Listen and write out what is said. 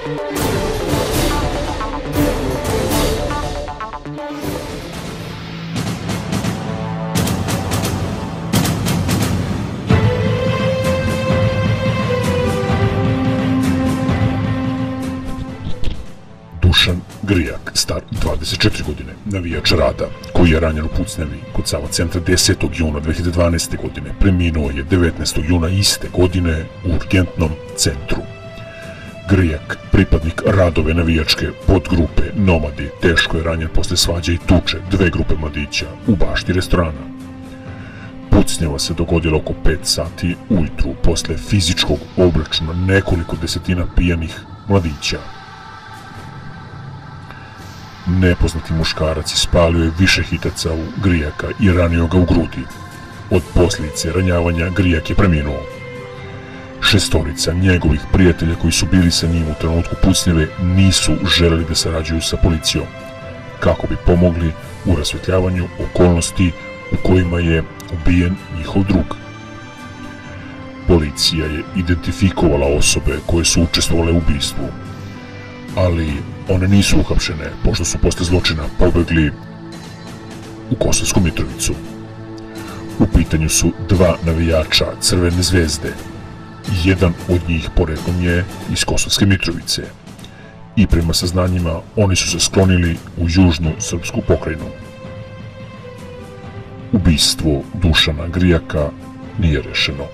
Dušan Grijak, star 24 godine, navijač Rada, koji je ranjen u pucnjavi kod Sava centra 10. juna 2012. godine, preminuo je 19. juna iste godine u urgentnom centru. Grijak, pripadnik Radove navijačke podgrupe Nomadi, teško je ranjen posle svađe i tuče dve grupe mladića u bašti restorana. Pucnjava se dogodila oko 5 sati ujutru posle fizičkog obračuna nekoliko desetina pijanih mladića. Nepoznati muškarac ispalio je više hitaca u Grijaka i ranio ga u grudi. Od posljedice ranjavanja Grijak je preminuo. Šestorica njegovih prijatelja koji su bili sa njim u trenutku pucnjave nisu želeli da sarađuju sa policijom, kako bi pomogli u rasvetljavanju okolnosti u kojima je ubijen njihov drug. Policija je identifikovala osobe koje su učestvovale u ubistvu, ali one nisu uhapšene, pošto su posle zločina pobegli u Kosovsku Mitrovicu. U pitanju su dva navijača Crvene zvezde. Jedan od njih poreklom je iz Kosovske Mitrovice i prema saznanjima oni su se sklonili u južnu srpsku pokrajinu. Ubistvo Dušana Grijaka nije rešeno.